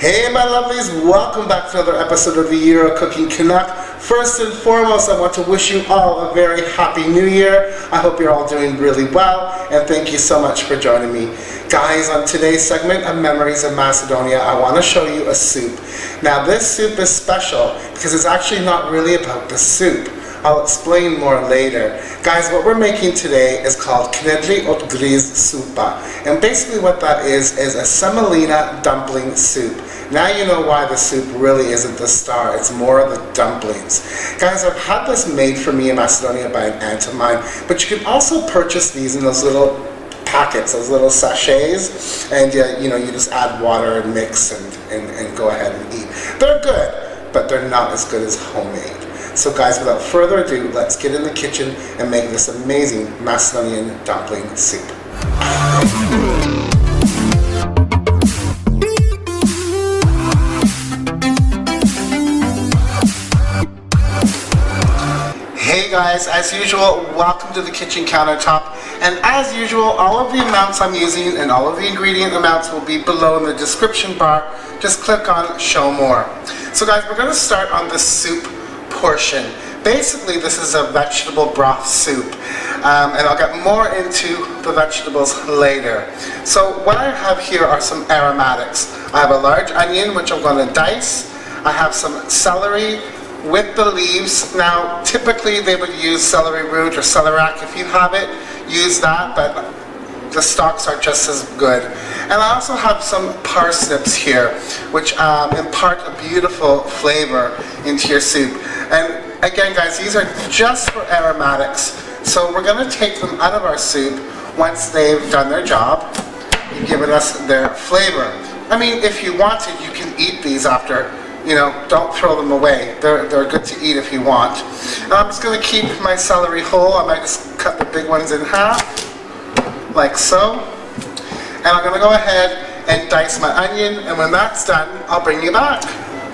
Hey my lovelies, welcome back to another episode of the Euro Cooking Canuck. First and foremost, I want to wish you all a very happy new year. I hope you're all doing really well, and thank you so much for joining me. Guys, on today's segment of Memories of Macedonia, I want to show you a soup. Now this soup is special because it's actually not really about the soup. I'll explain more later. Guys, what we're making today is called KNEDLA or GRIZ SUPA. And basically what that is a Semolina dumpling soup. Now you know why the soup really isn't the star, it's more of the dumplings. Guys, I've had this made for me in Macedonia by an aunt of mine, but you can also purchase these in those little packets, those little sachets, and you just add water and mix and go ahead and eat. They're good, but they're not as good as homemade. So guys, without further ado, let's get in the kitchen and make this amazing Macedonian dumpling soup. Hey guys, as usual, welcome to the kitchen countertop. And as usual, all of the amounts I'm using and all of the ingredient amounts will be below in the description bar. Just click on show more. So guys, we're going to start on the soup portion. Basically, this is a vegetable broth soup, and I'll get more into the vegetables later. So what I have here are some aromatics. I have a large onion, which I'm going to dice. I have some celery with the leaves. Now, typically they would use celery root or celeriac. If you have it, use that, but the stalks are just as good. And I also have some parsnips here, which impart a beautiful flavor into your soup. And again guys, these are just for aromatics. So we're going to take them out of our soup once they've done their job and given us their flavor. I mean, if you wanted, you can eat these after, don't throw them away. They're good to eat if you want. And I'm just going to keep my celery whole. I might just cut the big ones in half, like so. And I'm going to go ahead and dice my onion, and when that's done, I'll bring you back.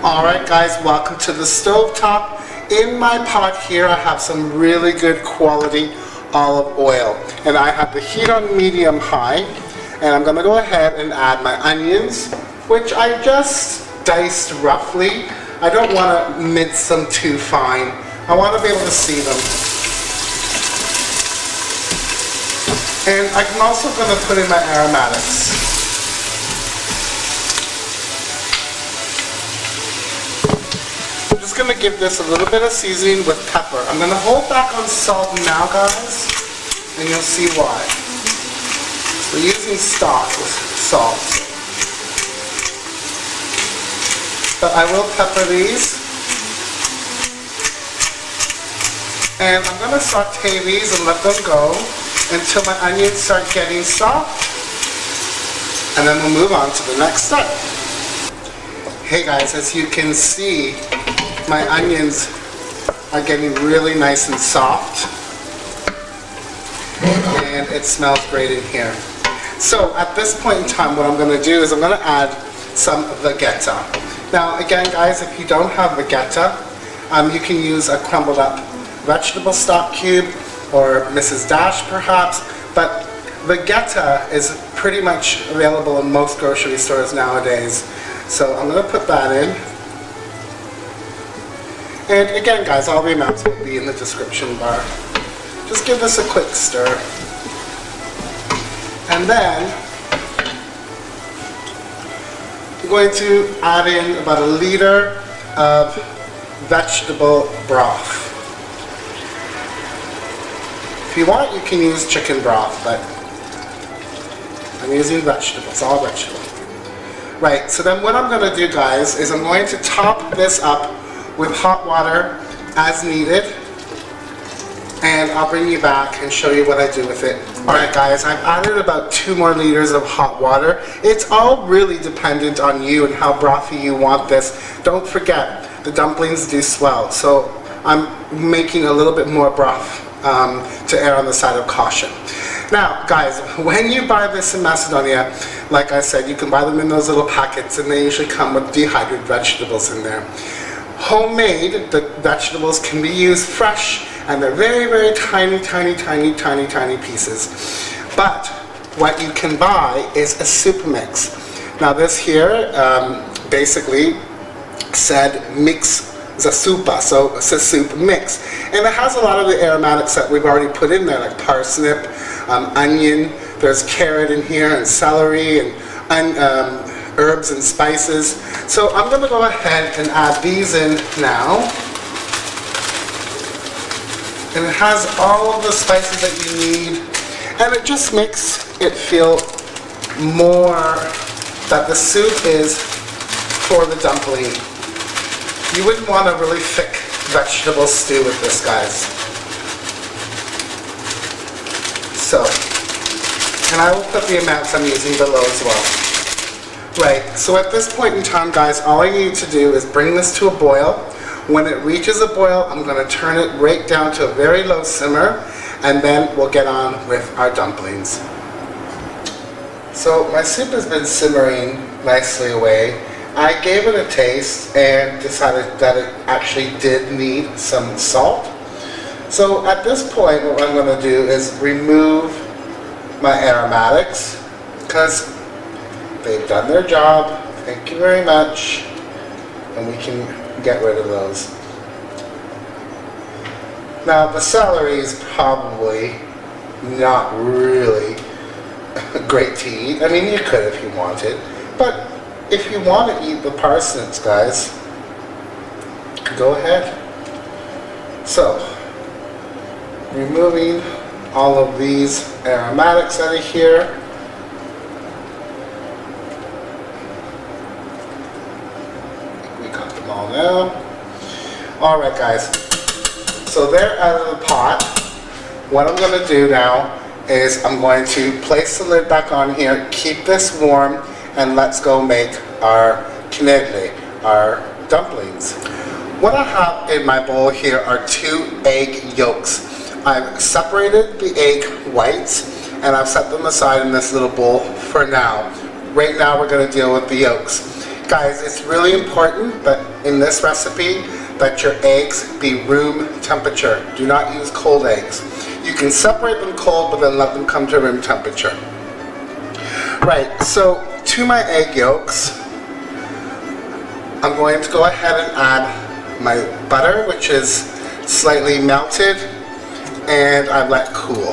Alright guys, welcome to the stovetop. In my pot here, I have some really good quality olive oil. And I have the heat on medium-high. And I'm going to go ahead and add my onions, which I just diced roughly. I don't want to mince them too fine. I want to be able to see them. And I'm also going to put in my aromatics. I'm just going to give this a little bit of seasoning with pepper. I'm going to hold back on salt now, guys, and you'll see why. We're using stock with salt. But I will pepper these. And I'm going to saute these and let them go until my onions start getting soft, and then we'll move on to the next step. Hey guys, as you can see, my onions are getting really nice and soft, and it smells great in here. So at this point in time, what I'm going to do is I'm going to add some Vegeta. Now again guys, if you don't have Vegeta, you can use a crumbled up vegetable stock cube, or Mrs. Dash perhaps, but Vegeta is pretty much available in most grocery stores nowadays. So I'm going to put that in. And again guys, all the amounts will be in the description bar. Just give this a quick stir. And then I'm going to add in about a liter of vegetable broth. If you want, you can use chicken broth, but I'm using vegetables, all vegetable. Right, so then what I'm going to do guys is I'm going to top this up with hot water as needed, and I'll bring you back and show you what I do with it. Alright guys, I've added about 2 more liters of hot water. It's all really dependent on you and how brothy you want this. Don't forget, the dumplings do swell, so I'm making a little bit more broth to err on the side of caution. Now guys, when you buy this in Macedonia, like I said, you can buy them in those little packets, and they usually come with dehydrated vegetables in there. Homemade, the vegetables can be used fresh, and they're very, very tiny, tiny, tiny, tiny, tiny pieces. But what you can buy is a soup mix. Now this here basically said mix the supa, so it's a soup mix. And it has a lot of the aromatics that we've already put in there, like parsnip, onion, there's carrot in here, and celery, and herbs and spices. So I'm going to go ahead and add these in now. And it has all of the spices that you need, and it just makes it feel more that the soup is for the dumpling. You wouldn't want a really thick vegetable stew with this, guys. So, and I will put the amounts I'm using below as well. Right, so at this point in time, guys, all I need to do is bring this to a boil. When it reaches a boil, I'm going to turn it right down to a very low simmer, and then we'll get on with our dumplings. So my soup has been simmering nicely away. I gave it a taste and decided that it actually did need some salt. So at this point, what I'm going to do is remove my aromatics, because they've done their job. Thank you very much. And we can get rid of those. Now the celery is probably not really great to eat. I mean, you could if you wanted, but if you want to eat the parsnips, guys, go ahead. So, removing all of these aromatics out of here. We got them all now. Alright, guys, so they're out of the pot. What I'm going to do now is I'm going to place the lid back on here, keep this warm, and let's go make our KNEDLA, our dumplings. What I have in my bowl here are 2 egg yolks. I've separated the egg whites and I've set them aside in this little bowl for now. Right now we're going to deal with the yolks. Guys, it's really important that in this recipe that your eggs be room temperature. Do not use cold eggs. You can separate them cold, but then let them come to room temperature. Right, so to my egg yolks, I'm going to go ahead and add my butter, which is slightly melted, and I've let cool.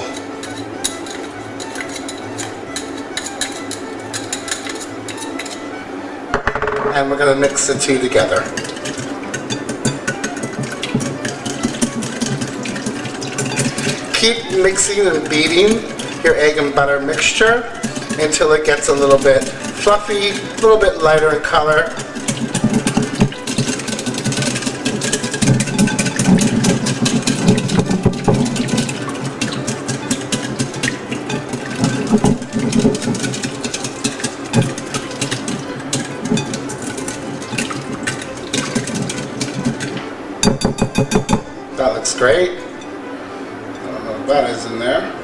And we're going to mix the two together. Keep mixing and beating your egg and butter mixture until it gets a little bit fluffy, a little bit lighter in color. That looks great. I don't know what that is in there.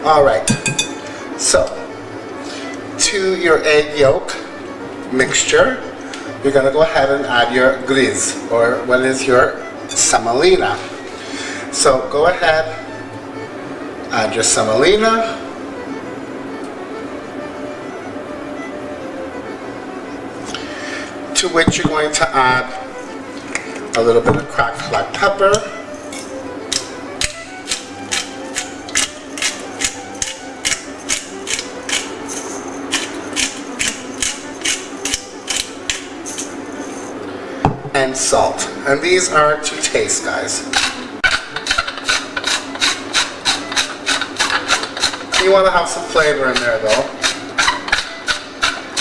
Alright, so to your egg yolk mixture, you're going to go ahead and add your GRIZ, or what is your semolina. So go ahead, add your semolina. To which you're going to add a little bit of cracked black pepper. And salt. And these are to taste, guys. You want to have some flavor in there though.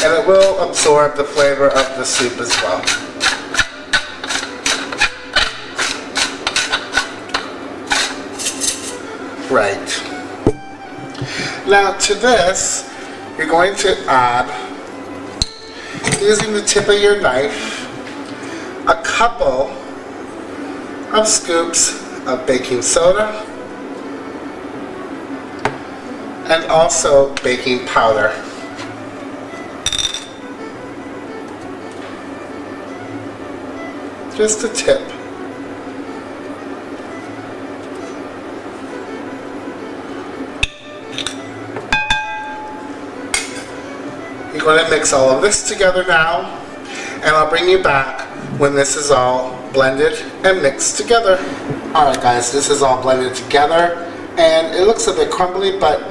And it will absorb the flavor of the soup as well. Right. Now to this, you're going to add, using the tip of your knife, a couple of scoops of baking soda and also baking powder. Just a tip. You're going to mix all of this together now, and I'll bring you back when this is all blended and mixed together. Alright guys, this is all blended together, and it looks a bit crumbly, but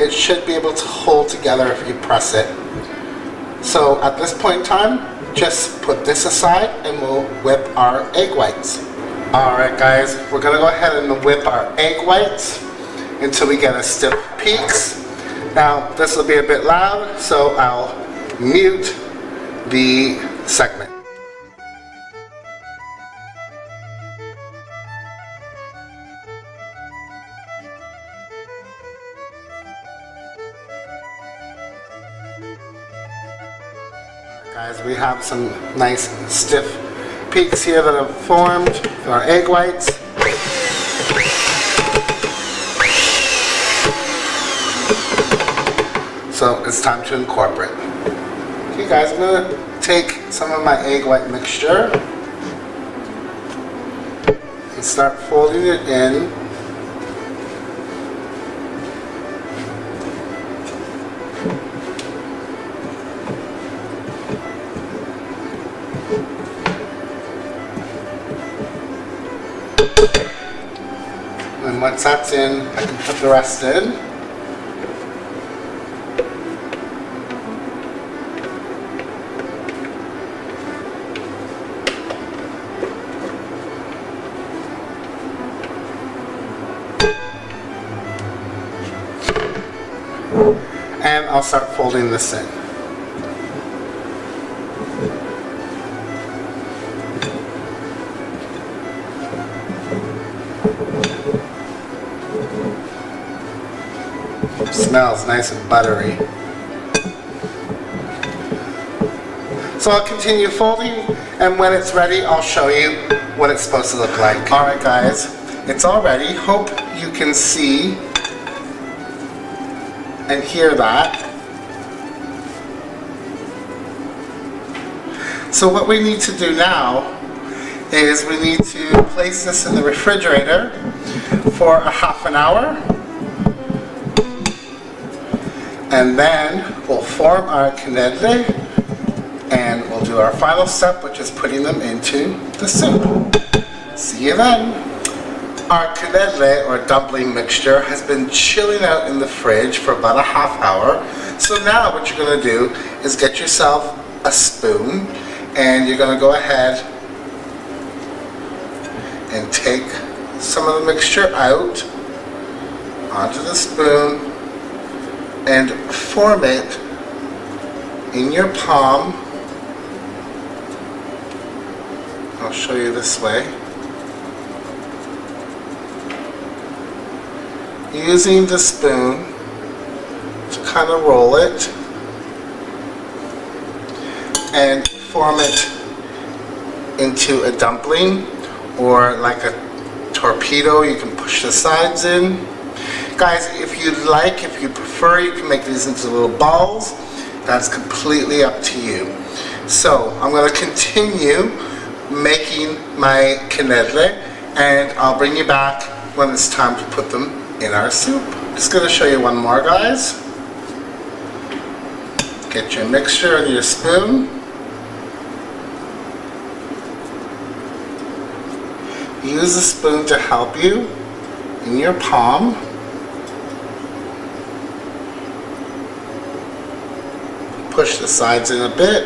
it should be able to hold together if you press it. So at this point in time, just put this aside and we'll whip our egg whites. Alright guys, we're going to go ahead and whip our egg whites until we get a stiff peaks. Now this will be a bit loud, so I'll mute the segment. Guys, we have some nice stiff peaks here that have formed for our egg whites. So it's time to incorporate. Okay guys, I'm going to take some of my egg white mixture and start folding it in. And once that's in, I can put the rest in. And I'll start folding this in. Smells nice and buttery. So I'll continue folding, and when it's ready, I'll show you what it's supposed to look like. Alright guys, it's all ready. Hope you can see and hear that. So what we need to do now is we need to place this in the refrigerator for a half an hour. And then we'll form our KNEDLA, and we'll do our final step, which is putting them into the soup. See you then. Our KNEDLA, or dumpling mixture, has been chilling out in the fridge for about a half hour. So now what you're going to do is get yourself a spoon, and you're going to go ahead and take some of the mixture out onto the spoon and form it in your palm. I'll show you this way. Using the spoon to kind of roll it and form it into a dumpling, or like a torpedo. You can push the sides in. Guys, if you'd like, if you prefer, you can make these into little balls. That's completely up to you. So I'm going to continue making my KNEDLA, and I'll bring you back when it's time to put them in our soup. Just going to show you one more, guys. Get your mixture and your spoon. Use the spoon to help you in your palm. Push the sides in a bit.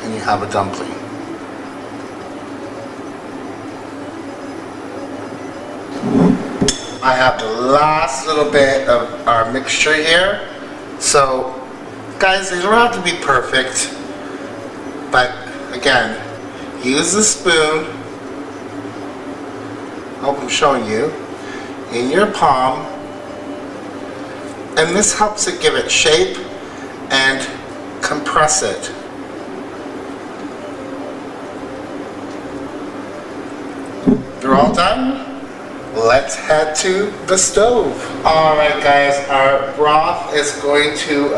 And you have a dumpling. I have the last little bit of our mixture here. So, guys, they don't have to be perfect, but again, use the spoon. I hope I'm showing you in your palm, and this helps it give it shape and compress it. You're all done? Let's head to the stove. Alright guys, our broth is going to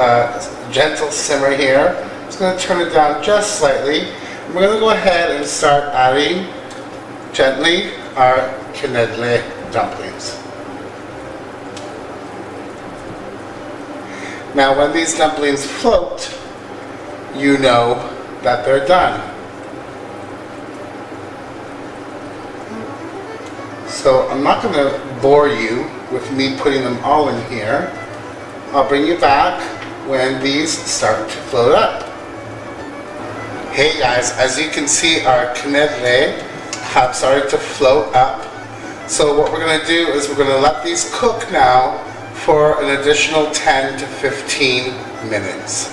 gentle simmer here. I'm just going to turn it down just slightly. We're going to go ahead and start adding gently our KNEDLA dumplings. Now when these dumplings float, you know that they're done. So I'm not going to bore you with me putting them all in here. I'll bring you back when these start to float up. Hey guys, as you can see, our KNEDLA have started to float up. So what we're going to do is we're going to let these cook now for an additional 10 to 15 minutes.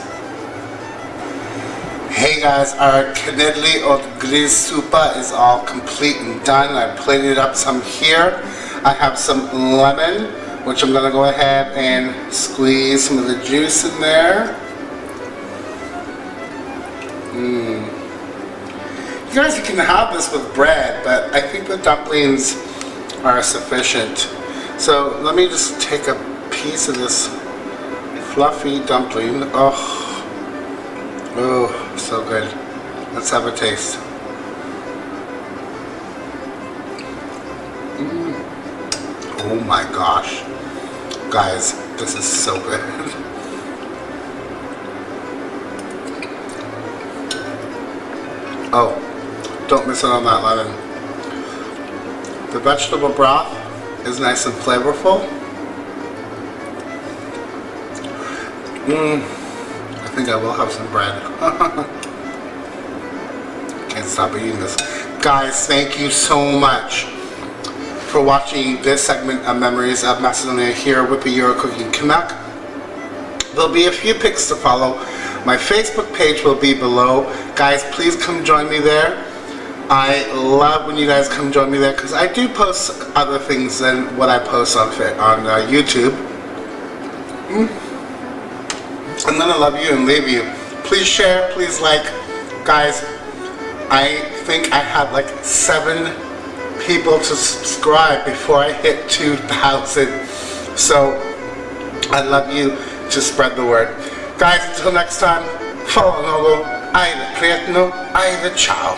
Hey guys, our KNEDLA or GRIZ SUPA is all complete and done. I plated up some here. I have some lemon, which I'm going to go ahead and squeeze some of the juice in there. You guys, you can have this with bread, but I think the dumplings are sufficient. So let me just take a piece of this fluffy dumpling. Oh, so good. Let's have a taste. Oh my gosh. Guys, this is so good. Oh, don't miss out on that lemon. The vegetable broth is nice and flavorful. I think I will have some bread. Can't stop eating this. Guys, thank you so much for watching this segment of Memories of Macedonia here with the Euro Cooking Canuck. There'll be a few pics to follow. My Facebook page will be below. Guys, please come join me there. I love when you guys come join me there because I do post other things than what I post on YouTube. I'm gonna love you and leave you. Please share, please like. Guys, I think I had like 7 people to subscribe before I hit 2,000. So I love you to spread the word. Guys, until next time, follow Nogo, Ida Prietno, Ida Ciao.